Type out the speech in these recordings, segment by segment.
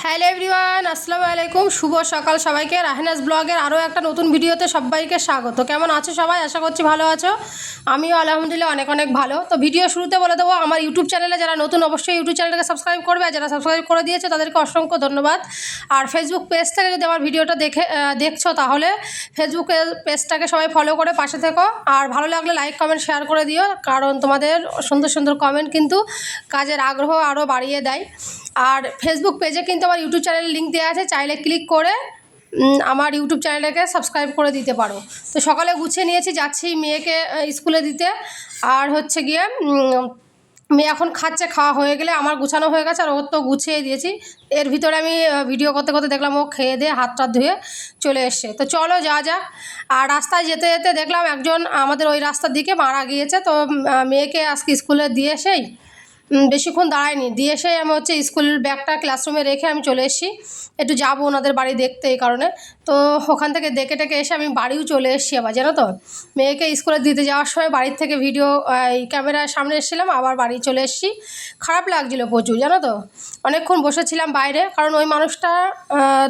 Hello everyone, আসসালামু আলাইকুম। শুভ সকাল সবাইকে। রাহেনাজ ব্লগের আরও একটা নতুন ভিডিওতে সবাইকে স্বাগত। কেমন আছো সবাই? আশা করছি ভালো আছো। আমিও আলহামদুলিল্লাহ অনেক অনেক ভালো। তো ভিডিও শুরুতে বলে দেবো, আমার ইউটিউব চ্যানেলে যারা নতুন অবশ্যই ইউটিউব চ্যানেলটাকে সাবস্ক্রাইব করবে, আর যারা সাবস্ক্রাইব করে দিয়েছে তাদেরকে অসংখ্য ধন্যবাদ। আর ফেসবুক পেজ থেকে যদি আমার ভিডিওটা দেখছো তাহলে ফেসবুক পেজটাকে সবাই ফলো করে পাশে থেকো। আর ভালো লাগলে লাইক কমেন্ট শেয়ার করে দিও, কারণ তোমাদের সুন্দর সুন্দর কমেন্ট কিন্তু কাজের আগ্রহ আরও বাড়িয়ে দেয়। আর ফেসবুক পেজে কিন্তু আমার ইউটিউব চ্যানেলের লিঙ্ক দেওয়া আছে, চাইলে ক্লিক করে আমার ইউটিউব চ্যানেলটাকে সাবস্ক্রাইব করে দিতে পারো। তো সকালে গুছিয়ে নিয়েছি, যাচ্ছি মেয়েকে স্কুলে দিতে। আর হচ্ছে গিয়ে মেয়ে এখন খাচ্ছে, খাওয়া হয়ে গেলে আমার গুছানো হয়ে গেছে, আর ওর তো গুছিয়ে দিয়েছি। এর ভিতরে আমি ভিডিও করতে করতে দেখলাম ও খেয়ে দিয়ে হাত টাত ধুয়ে চলে এসছে। তো চলো যাওয়া যাক। আর রাস্তায় যেতে যেতে দেখলাম একজন আমাদের ওই রাস্তার দিকে মারা গিয়েছে। তো মেয়েকে আজকে স্কুলে দিয়ে এসেই বেশিক্ষণ দাঁড়ায়নি, দিয়ে এসে আমি হচ্ছে স্কুলের ব্যাগটা ক্লাসরুমে রেখে আমি চলে এসেছি। একটু যাবো ওনাদের বাড়ি দেখতে, এই কারণে। তো ওখান থেকে দেখে টেকে এসে আমি বাড়িও চলে এসেছি আবার, জানো তো। মেয়েকে স্কুলে দিতে যাওয়ার সময় বাড়ির থেকে ভিডিও এই ক্যামেরার সামনে এসেছিলাম, আবার বাড়ি চলে এসেছি। খারাপ লাগছিলো প্রচুর, জানো তো। অনেকক্ষণ বসেছিলাম বাইরে, কারণ ওই মানুষটা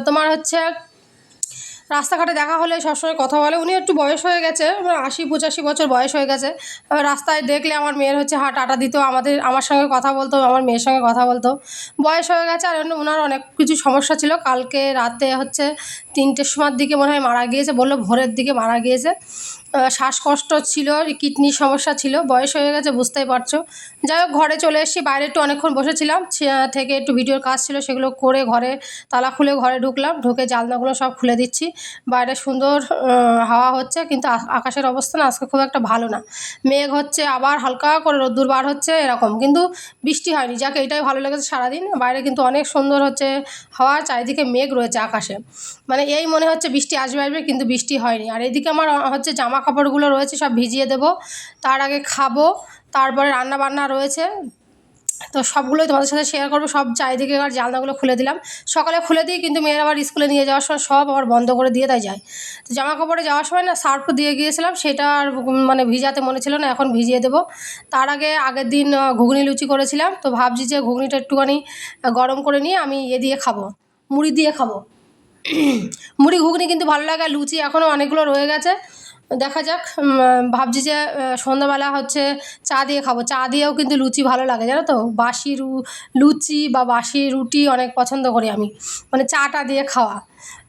তোমার হচ্ছে রাস্তাঘাটে দেখা হলে সবসময় কথা বলে। উনি একটু বয়স হয়ে গেছে, ৮০-৮৫ বছর বয়স হয়ে গেছে। রাস্তায় দেখলে আমার মেয়ের হচ্ছে হাত আটা দিত, আমার সঙ্গে কথা বলতো, আমার মেয়ের সঙ্গে কথা বলতো। বয়স হয়ে গেছে, আর ওনার অনেক কিছু সমস্যা ছিল। কালকে রাতে হচ্ছে ৩টের সময়ের দিকে মনে হয় মারা গিয়েছে, বললো ভোরের দিকে মারা গিয়েছে। শ্বাসকষ্ট ছিল, কিডনির সমস্যা ছিল, বয়স হয়ে গেছে, বুঝতেই পারছো। যাই হোক, ঘরে চলে এসেছি। বাইরে একটু অনেকক্ষণ বসেছিলাম, থেকে একটু ভিডিওর কাজ ছিল, সেগুলো করে ঘরে তালা খুলে ঘরে ঢুকলাম। ঢুকে জানলাগুলো সব খুলে দিচ্ছি। বাইরে সুন্দর হাওয়া হচ্ছে, কিন্তু আকাশের অবস্থা না আজকে খুব একটা ভালো না। মেঘ হচ্ছে, আবার হালকা করে রোদ্দুর বার হচ্ছে, এরকম। কিন্তু বৃষ্টি হয়নি, যাকে এটাই ভালো লেগেছে সারাদিন। বাইরে কিন্তু অনেক সুন্দর হচ্ছে হাওয়া, চারিদিকে মেঘ রয়েছে আকাশে। মানে এই মনে হচ্ছে বৃষ্টি আসবে আসবে, কিন্তু বৃষ্টি হয়নি। আর এদিকে আমার হচ্ছে জামা কাপড়গুলো রয়েছে, সব ভিজিয়ে দেবো। তার আগে খাবো, তারপরে রান্না বান্না রয়েছে। তো সবগুলোই তোমাদের সাথে শেয়ার করবো। সব চারিদিকে আর জানলাগুলো খুলে দিলাম। সকালে খুলে দিই, কিন্তু মেয়ের আবার স্কুলে নিয়ে যাওয়ার সময় সব আবার বন্ধ করে দিয়ে তাই যায়। তো জামা কাপড়ে যাওয়ার সময় না সার্ফ দিয়ে গিয়েছিলাম, সেটা আর মানে ভিজাতে মনে ছিল না, এখন ভিজিয়ে দেবো। তার আগের দিন ঘুগনি লুচি করেছিলাম, তো ভাবছি যে ঘুগনিটা একটুখানি গরম করে নিয়ে আমি দিয়ে খাবো, মুড়ি দিয়ে খাবো। মুড়ি ঘুগনি কিন্তু ভালো লাগে। লুচি এখনও অনেকগুলো রয়ে গেছে, দেখা যাক। ভাবছি যে সন্ধ্যাবেলা হচ্ছে চা দিয়ে খাবো। চা দিয়েও কিন্তু লুচি ভালো লাগে, জানো তো। বাসি লুচি বা বাসি রুটি অনেক পছন্দ করি আমি, মানে চাটা দিয়ে খাওয়া।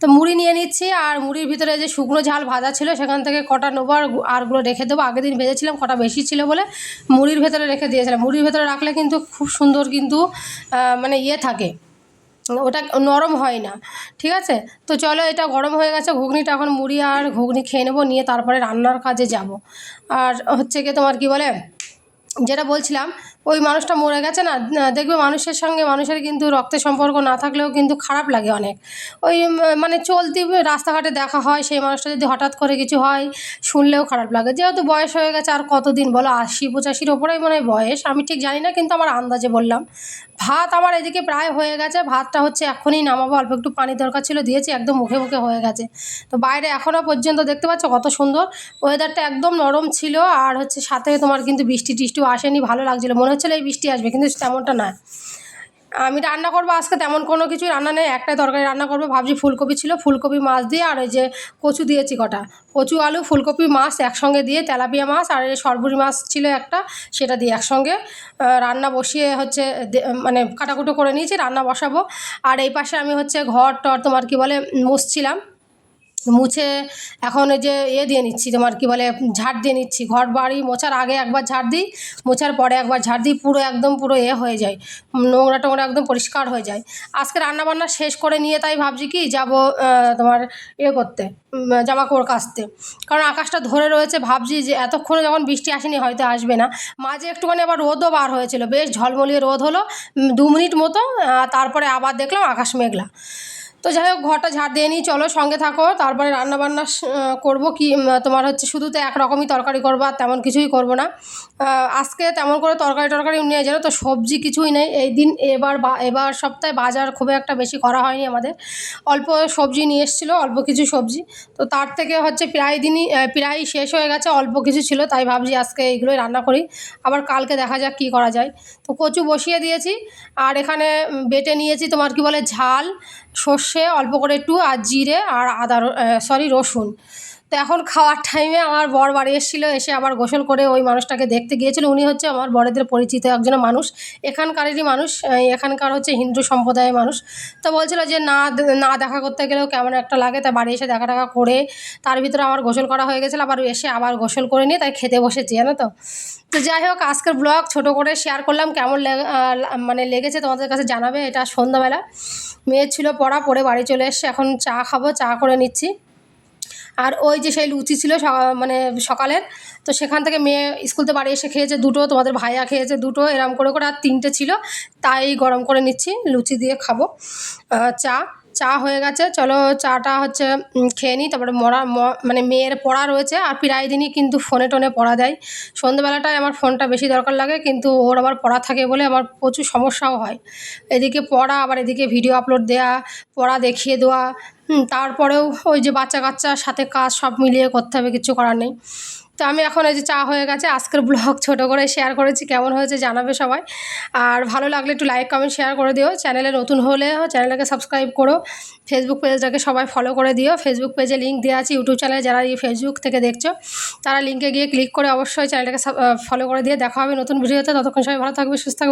তো মুড়ি নিয়ে নিচ্ছি, আর মুড়ির ভিতরে যে শুকনো ঝাল ভাজা ছিল সেখান থেকে কটা নেবো, আরগুলো রেখে দেবো। আগের দিন ভেজেছিলাম, কটা বেশি ছিল বলে মুড়ির ভেতরে রেখে দিয়েছিলাম। মুড়ির ভেতরে রাখলে কিন্তু খুব সুন্দর, কিন্তু মানে থাকে, ওটা নরম হয় না, ঠিক আছে। তো চলো, এটা গরম হয়ে গেছে ঘুগনিটা, এখন মুড়ি আর ঘুগনি খেয়ে নেবো, নিয়ে তারপরে রান্নার কাজে যাব। আর হচ্ছে গিয়ে তোমার কি বলে, যেটা বলছিলাম, ওই মানুষটা মরে গেছে না, দেখবে মানুষের সঙ্গে মানুষের কিন্তু রক্তের সম্পর্ক না থাকলেও কিন্তু খারাপ লাগে অনেক। ওই মানে চলতি রাস্তাঘাটে দেখা হয়, সেই মানুষটা যদি হঠাৎ করে কিছু হয় শুনলেও খারাপ লাগে। যেহেতু বয়স হয়ে গেছে, আর কতদিন বলো, ৮০-৮৫ ওপরেই মনে হয় বয়স, আমি ঠিক জানি না, কিন্তু আমার আন্দাজে বললাম। ভাত আমার এদিকে প্রায় হয়ে গেছে, ভাতটা হচ্ছে এখনই নামাবো। অল্প একটু পানি দরকার ছিল, দিয়েছি, একদম মুখে মুখে হয়ে গেছে। তো বাইরে এখনও পর্যন্ত দেখতে পাচ্ছ কত সুন্দর ওয়েদারটা, একদম নরম ছিল। আর হচ্ছে সাথে তোমার কিন্তু বৃষ্টি টিষ্টিও আসেনি, ভালো লাগছিলো, মনে হচ্ছিলো এই বৃষ্টি আসবে, কিন্তু তেমনটা নয়। আমি রান্না করবো আজকে, তেমন কোনো কিছু রান্না নেই, একটাই তরকারি রান্না করবো। ভাবছি ফুলকপি ছিল, ফুলকপি মাছ দিয়ে, আর ওই যে কচু দিয়েছি কটা, কচু আলু ফুলকপি মাছ একসঙ্গে দিয়ে, তেলাপিয়া মাছ আর এই সরপুরি মাছ ছিল একটা, সেটা দিয়ে একসঙ্গে রান্না বসিয়ে হচ্ছে মানে কাটাকুটো করে নিয়েছি, রান্না বসাবো। আর এই পাশে আমি হচ্ছে ঘর টর তোমার কি বলে মুছছিলাম, মুছে এখন ওই যে দিয়ে নিচ্ছি, তোমার কি বলে ঝাড় দিয়ে নিচ্ছি। ঘর বাড়ি মোছার আগে একবার ঝাড় দিই, মোছার পরে একবার ঝাড় দিই, পুরো একদম পুরো হয়ে যায়, নোংরা টোংরা একদম পরিষ্কার হয়ে যায়। আজকে রান্নাবান্না শেষ করে নিয়ে তাই ভাবছি কি যাব তোমার করতে, জামা কাপড় কাচতে। কারণ আকাশটা ধরে রয়েছে, ভাবছি যে এতক্ষণে যখন বৃষ্টি আসেনি হয়তো আসবে না। মাঝে একটুখানি আবার রোদও বার হয়েছিল, বেশ ঝলমলিয়ে রোদ হলো 2 মিনিট মতো, তারপরে আবার দেখলাম আকাশ মেঘলা। তো যাই হোক, ঘরটা ঝাড় দিয়ে নিই, চলো সঙ্গে থাকো। তারপরে রান্নাবান্না করবো কি, তোমার হচ্ছে শুধু তো একরকমই তরকারি করবো, আর তেমন কিছুই করবো না। আজকে তেমন করে তরকারি নিয়ে জানো তো, সবজি কিছুই নেই এই দিন। এবার সপ্তাহে বাজার খুব একটা বেশি করা হয়নি আমাদের, অল্প সবজি নিয়ে এসেছিলো, অল্প কিছু সবজি। তো তার থেকে হচ্ছে প্রায় শেষ হয়ে গেছে, অল্প কিছু ছিল, তাই ভাবছি আজকে এইগুলোই রান্না করি, আবার কালকে দেখা যাক কী করা যায়। তো কচু বসিয়ে দিয়েছি, আর এখানে বেটে নিয়েছি তোমার কি বলে ঝাল, সর্ষে অল্প করে একটু, আর জিরে আর রসুন। তো এখন খাওয়ার টাইমে আমার বর বাড়ি এসেছিলো, এসে আবার গোসল করে ওই মানুষটাকে দেখতে গিয়েছিল। উনি হচ্ছে আমার বরেদের পরিচিত একজন মানুষ, এখানকারেরই মানুষ, এখানকার হচ্ছে হিন্দু সম্প্রদায়ের মানুষ। তো বলছিল যে না দেখা করতে গেলেও কেমন একটা লাগে, তাই বাড়ি এসে দেখা করে তার ভিতরে আমার গোসল করা হয়ে গেছিলো, আবার এসে আবার গোসল করে নিয়ে তাই খেতে বসেছি, জানো তো। তো যাই হোক, আজকের ব্লগ ছোট করে শেয়ার করলাম, কেমন লেগেছে তোমাদের কাছে জানাবে। এটা সন্ধ্যাবেলা, মেয়ের ছিল পড়ে বাড়ি চলে এসছে, এখন চা খাবো, চা করে নিচ্ছি। আর ওই যে সেই লুচি ছিল সকালের, তো সেখান থেকে মেয়ে স্কুল থেকে বাড়ি এসে খেয়েছে দুটো, তোমাদের ভাইয়া খেয়েছে দুটো, এরম করে আর 3টে ছিল, তাই গরম করে নিচ্ছি, লুচি দিয়ে খাবো। চা হয়ে গেছে, চলো চাটা হচ্ছে খেয়ে নিই। তারপরে মানে মেয়ের পড়া রয়েছে, আর প্রায় দিনই কিন্তু ফোনে টোনে পড়া দেয়। সন্ধ্যেবেলাটায় আমার ফোনটা বেশি দরকার লাগে, কিন্তু ওর আবার পড়া থাকে বলে আমার প্রচুর সমস্যাও হয়। এদিকে পড়া, আবার এদিকে ভিডিও আপলোড দেওয়া, পড়া দেখিয়ে দেওয়া, তারপরেও ওই যে বাচ্চা কাচ্চার সাথে কাজ সব মিলিয়ে করতে হবে, কিছু করার নেই। তো আমি এখন এই যে চা হয়ে গেছে, আজকের ব্লগ ছোট করে শেয়ার করেছি, কেমন হয়েছে জানাবে সবাই। আর ভালো লাগলে একটু লাইক কমেন্ট শেয়ার করে দিও, চ্যানেলে নতুন হলে চ্যানেলটাকে সাবস্ক্রাইব করো, ফেসবুক পেজটাকে সবাই ফলো করে দিও। ফেসবুক পেজে লিঙ্ক দেওয়া আছে, ইউটিউব চ্যানেলে যারা এই ফেসবুক থেকে দেখছো তারা লিঙ্কে গিয়ে ক্লিক করে অবশ্যই চ্যানেলটাকে ফলো করে দিয়ে। দেখা হবে নতুন ভিডিওতে, ততক্ষণ সবাই ভালো থাকবে, সুস্থ থাকবে।